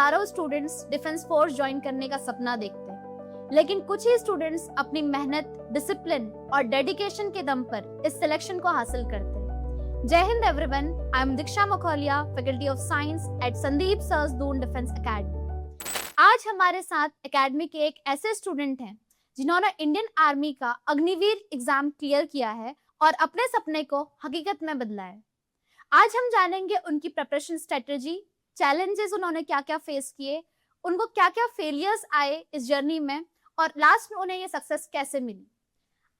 हजारों students defence force join करने का सपना देखते हैं, लेकिन कुछ ही स्टूडेंट्स अपनी मेहनत, डिसिप्लिन और डेडिकेशन के दम पर इस सिलेक्शन को हासिल करते हैं। जय Hind everyone, I am Diksha Makhauliya, faculty of science at Sandeep sir's Doon defence academy. आज हमारे साथ एकेडमी के एक ऐसे स्टूडेंट हैं जिन्होंने इंडियन आर्मी का अग्निवीर एग्जाम क्लियर किया है और अपने सपने को हकीकत में बदला है। आज हम जानेंगे उनकी प्रिपरेशन स्ट्रेटेजी, चैलेंजेस उन्होंने क्या क्या फेस किए, उनको क्या क्या फेलियर्स आए इस जर्नी में और लास्ट में उन्हें ये सक्सेस कैसे मिली।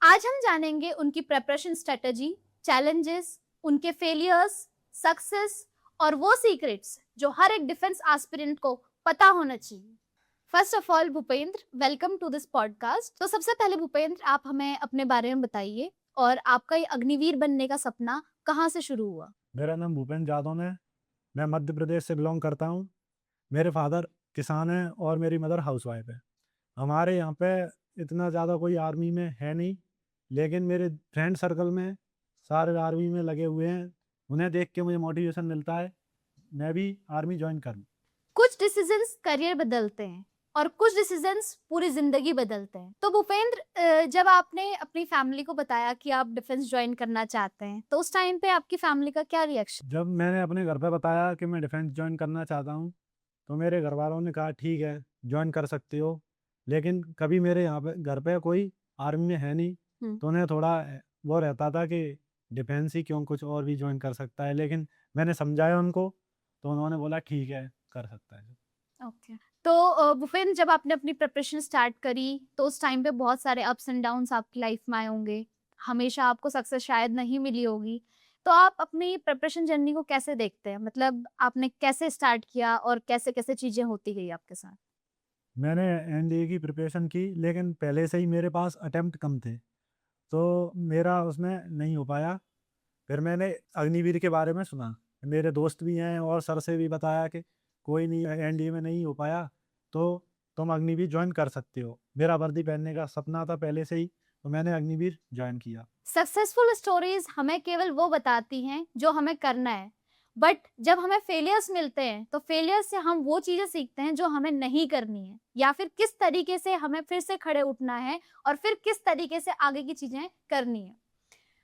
आज हम जानेंगे उनकी प्रिपरेशन स्ट्रेटेजी, चैलेंजेस, उनके फेलियर्स, सक्सेस और वो सीक्रेट्स जो हर एक डिफेंस एस्पिरेंट को पता होना चाहिए। First of all Bhupendra, welcome to this podcast. तो सबसे पहले भूपेंद्र, आप हमें अपने बारे में बताइए और आपका ये अग्निवीर बनने का सपना कहाँ से शुरू हुआ? मेरा नाम भूपेंद्र जादव है। मैं मध्य प्रदेश से बिलोंग करता हूँ। मेरे फादर किसान हैं और मेरी मदर हाउसवाइफ है। हमारे यहाँ पे इतना ज़्यादा कोई आर्मी में है नहीं, लेकिन मेरे फ्रेंड सर्कल में सारे आर्मी में लगे हुए हैं। उन्हें देख के मुझे मोटिवेशन मिलता है मैं भी आर्मी ज्वाइन करूँ। कुछ डिसीजंस करियर बदलते हैं और कुछ डिसीजंस पूरी जिंदगी बदलते हैं। तो भूपेंद्र, जब आपने अपनी फैमिली को बताया कि आप डिफेंस ज्वाइन करना चाहते हैं, तो उस टाइम पे आपकी फैमिली का क्या रिएक्शन? जब मैंने अपने घर पे बताया कि मैं डिफेंस ज्वाइन करना चाहता हूँ, तो मेरे घर वालों ने कहा ठीक है ज्वाइन कर सकते हो, लेकिन कभी मेरे यहाँ पे घर पे कोई आर्मी में है नहीं, तो उन्हें थोड़ा वो रहता था कि डिफेंस ही क्यों, कुछ और भी ज्वाइन कर सकता है। लेकिन मैंने समझाया उनको, तो उन्होंने बोला ठीक है कर सकता है। ओके। तो भूपेंद्र, जब आपने अपनी प्रिपरेशन स्टार्ट करी तो उस टाइम पे बहुत सारे अप्स एंड डाउन्स आपकी लाइफ में आए होंगे, हमेशा आपको सक्सेस शायद नहीं मिली होगी। तो आप अपनी प्रिपरेशन जर्नी को कैसे देखते हैं? मतलब आपने कैसे स्टार्ट किया और कैसे कैसे चीजें होती गई आपके साथ? मैंने एनडीए की प्रिपरेशन की, लेकिन पहले से ही मेरे पास अटेम्प्ट कम थे, तो मेरा उसमें नहीं हो पाया। फिर मैंने अग्निवीर के बारे में सुना, मेरे दोस्त भी हैं और सर से भी बताया कि कोई नहीं, एनडीए में नहीं हो पाया तो तुम अग्निवीर ज्वाइन कर सकते हो। मेरा वर्दी पहनने का सपना था पहले से ही, तो मैंने अग्निवीर ज्वाइन किया। सक्सेसफुल स्टोरीज हमें केवल वो बताती हैं जो हमें करना है, बट जब हमें फेलियर्स मिलते हैं तो फेलियर से हम वो चीजें सीखते हैं जो हमें नहीं करनी है, या फिर किस तरीके से हमें फिर से खड़े उठना है और फिर किस तरीके से आगे की चीजें करनी है।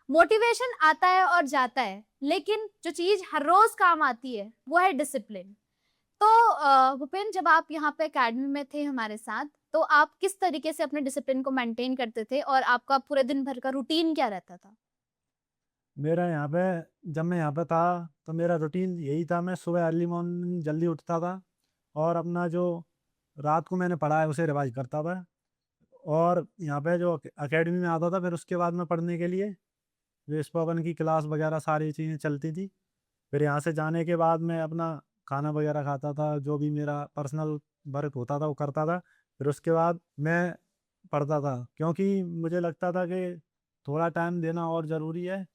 मोटिवेशन आता है और जाता है, लेकिन जो चीज हर रोज काम आती है वो है डिसिप्लिन। तो भूपेन, जब आप यहाँ पे एकेडमी में थे हमारे साथ, तो आप किस तरीके से अपने डिसिप्लिन को मेंटेन करते थे और आपका पूरे दिन भर का रूटीन क्या रहता था? मेरा यहाँ पे, जब मैं यहाँ पे था तो मेरा रूटीन यही था, मैं सुबह अर्ली मॉर्निंग जल्दी उठता था और अपना जो रात को मैंने पढ़ा है उसे रिवाइज करता था। और यहाँ पे जो एकेडमी में आता था, फिर उसके बाद में पढ़ने के लिए जो स्पोकन की क्लास वगैरह सारी चीज़ें चलती थी। फिर यहाँ से जाने के बाद मैं अपना खाना वगैरह खाता था, जो भी मेरा पर्सनल वर्क होता था वो करता था। फिर उसके बाद मैं पढ़ता था, क्योंकि मुझे लगता था कि थोड़ा टाइम देना और ज़रूरी है।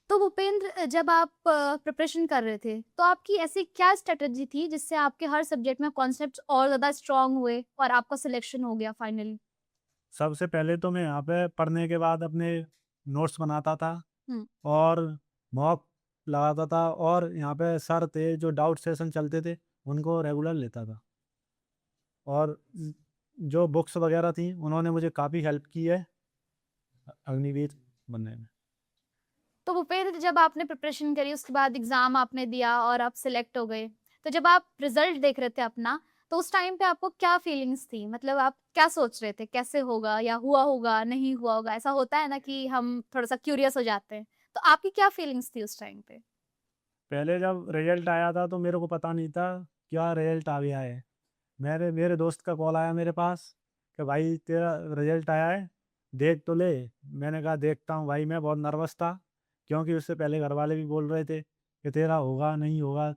तो भूपेंद्र, जब आप प्रिपरेशन कर रहे थे तो आपकी ऐसी क्या स्ट्रेटजी थी जिससे आपके हर सब्जेक्ट में कॉन्सेप्ट्स और ज्यादा स्ट्रांग हुए और आपका सिलेक्शन हो गया फाइनली? सबसे पहले तो मैं यहाँ पे पढ़ने के बाद अपने नोट्स बनाता था हम्म। और मॉक लगाता था, और यहाँ पे सर थे जो डाउट सेशन चलते थे उनको रेगुलर लेता था। और जो बुक्स वगैरह थी उन्होंने मुझे काफ़ी हेल्प की है अग्निवीर बनने में। तो भूपेंद्र, जब आपने प्रिपरेशन करी उसके बाद एग्जाम आपने दिया और आप सिलेक्ट हो गए, तो जब आप रिजल्ट देख रहे थे अपना, तो उस टाइम पे आपको क्या फीलिंग्स थी? मतलब आप क्या सोच रहे थे, कैसे होगा, या हुआ होगा, नहीं हुआ होगा? ऐसा होता है ना कि हम थोड़ा सा क्यूरियस हो जाते हैं, तो आपकी क्या फीलिंग्स थी उस टाइम पे? पहले जब रिजल्ट आया था तो मेरे को पता नहीं था क्या रिजल्ट आ गया है। मेरे दोस्त का कॉल आया मेरे पास कि भाई तेरा रिजल्ट आया है, देख तो ले। मैंने कहा देखता हूँ भाई। मैं बहुत नर्वस था, क्योंकि उससे पहले घर वाले भी बोल रहे थे कि तेरा होगा नहीं होगा,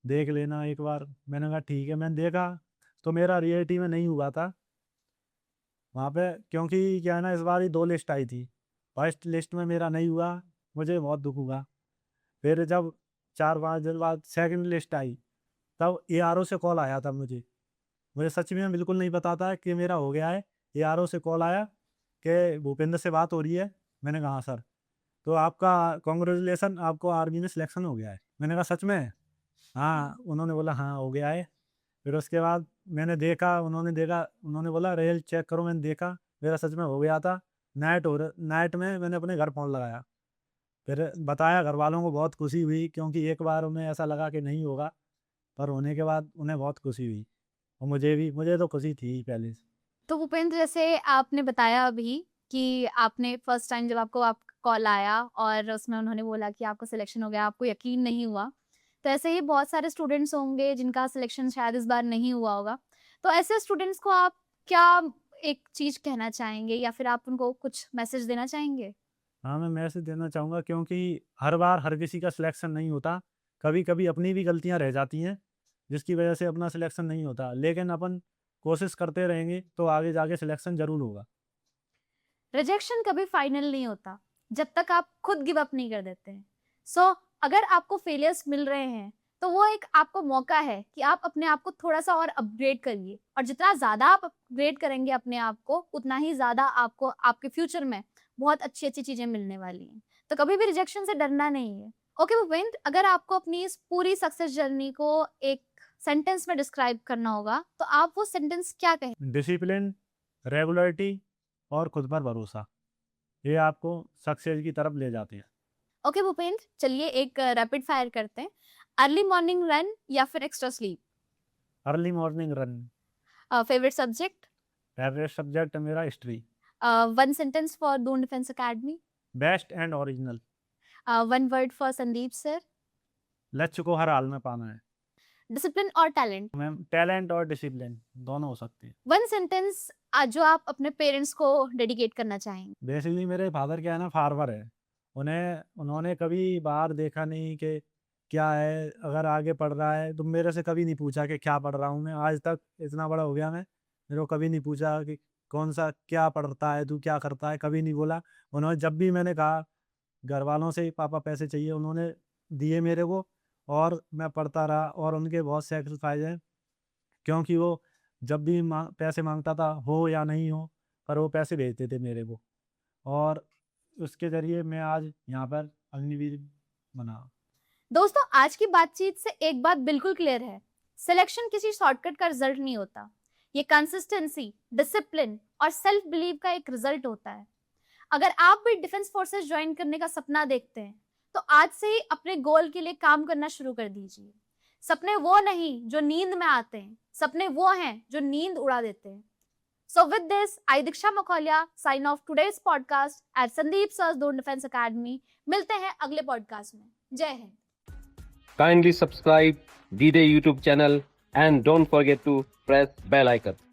देख लेना एक बार। मैंने कहा ठीक है। मैंने देखा तो मेरा रियलिटी में नहीं हुआ था वहाँ पे, क्योंकि क्या है ना, इस बार ही दो लिस्ट आई थी। फर्स्ट लिस्ट में मेरा नहीं हुआ, मुझे बहुत दुख हुआ। फिर जब 4-5 दिन बाद सेकंड लिस्ट आई, तब ARO से कॉल आया था मुझे। मुझे सच में बिल्कुल नहीं पता था कि मेरा हो गया है। ARO से कॉल आया कि भूपेंद्र से बात हो रही है। मैंने कहा हाँ सर। तो आपका कॉन्ग्रेचुलेसन, आपको आर्मी में सिलेक्शन हो गया है। मैंने कहा सच में? हाँ। उन्होंने बोला हाँ हो गया है। फिर उसके बाद मैंने देखा, उन्होंने बोला रिजल्ट चेक करो। मैंने देखा, मेरा सच में हो गया था। नाइट में मैंने अपने घर फ़ोन लगाया, फिर बताया घर वालों को। बहुत खुशी हुई, क्योंकि एक बार उन्हें ऐसा लगा कि नहीं होगा, पर होने के बाद उन्हें बहुत खुशी हुई, और मुझे तो खुशी थी ही पहले से। तो भूपेंद्र, जैसे आपने बताया अभी कि आपने फर्स्ट टाइम जब आपको आप कॉल आया और उसमें उन्होंने बोला कि आपका सिलेक्शन हो गया, आपको यकीन नहीं हुआ। तो ऐसे ही बहुत सारे स्टूडेंट्स होंगे जिनका सिलेक्शन शायद इस बार नहीं हुआ होगा। तो ऐसे स्टूडेंट्स को आप क्या एक चीज़ कहना चाहेंगे या फिर आप उनको कुछ मैसेज देना चाहेंगे? हाँ, मैं मैसेज देना चाहूँगा, क्योंकि हर बार हर किसी का सिलेक्शन नहीं होता। कभी-कभी अपनी भी गलतियाँ रह जाती हैं, जिसकी वजह से अपना सिलेक्शन नहीं होता। लेकिन अपन कोशिश करते रहेंगे तो आगे जाके सिलेक्शन ज़रूर होगा। रिजेक्शन कभी फाइनल नहीं होता जब तक आप खुद गिव अप नहीं कर देते हैं। सो अगर आपको फेलियर्स मिल रहे हैं तो वो एक आपको मौका है कि आप अपने आप को थोड़ा सा और अपग्रेड करिए, और जितना ज़्यादा आप अपग्रेड करेंगे अपने आप को, उतना ही ज़्यादा आपको आपके फ्यूचर में बहुत अच्छी अच्छी चीज़ें मिलने वाली हैं। तो कभी भी रिजेक्शन से डरना नहीं है। ओके भूपेंद्र, अगर आपको अपनी इस पूरी सक्सेस जर्नी को एक सेंटेंस में डिस्क्राइब करना होगा तो आप वो सेंटेंस क्या कहें? डिसिप्लिन, रेगुलरिटी और खुद पर भरोसा, ये आपको सक्सेस की तरफ ले जाते हैं। ओके भूपेंद्र, चलिए एक रैपिड फायर करते हैं। अर्ली मॉर्निंग रन या फिर extra sleep? Early morning run. Favourite subject? Favourite subject मेरा history. One sentence for Doon defence academy? Best and original. One word for Sandeep sir? लक्ष्य को हर हाल में पाना है। डिसिप्लिन और टैलेंट? मैम, टैलेंट और डिसिप्लिन दोनों हो सकते हैं। वन सेंटेंस जो आप अपने पेरेंट्स को डेडिकेट करना चाहेंगे? बेसिकली मेरे फादर क्या है ना, फार्मर है। उन्होंने कभी बाहर देखा नहीं कि क्या है, अगर आगे पढ़ रहा है तो मेरे से कभी नहीं पूछा कि क्या पढ़ रहा हूँ मैं। आज तक इतना बड़ा हो गया मैं, मेरे को कभी नहीं पूछा कि कौन सा क्या पढ़ता है तू, क्या करता है, कभी नहीं बोला। उन्होंने जब भी मैंने कहा घर वालों से पापा पैसे चाहिए, उन्होंने दिए मेरे को, और मैं पढ़ता रहा। और उनके बहुत सेक्रीफाइस हैं, क्योंकि वो जब भी पैसे मांगता था, हो या नहीं हो, पर वो पैसे भेजते थे मेरे को, और उसके ज़रिए मैं आज यहाँ पर अग्निवीर बना। दोस्तों, आज की बातचीत से एक बात बिल्कुल क्लियर है, सिलेक्शन किसी शॉर्टकट का रिजल्ट नहीं होता। ये कंसिस्टेंसी, डिसिप्लिन और सेल्फ बिलीव का एक रिजल्ट होता है। अगर आप भी डिफेंस फोर्सेस ज्वाइन करने का सपना देखते हैं तो आज से ही अपने गोल के लिए काम करना शुरू कर दीजिए। सपने वो नहीं जो नींद में आते हैं, सपने वो हैं जो नींद उड़ा देते हैं। So with this, I Diksha Makholia sign off today's podcast at Sandeep Sir's Doon Defense Academy. मिलते हैं अगले पॉडकास्ट में। जय Hind. Kindly subscribe D-Day YouTube channel and don't forget to press bell icon.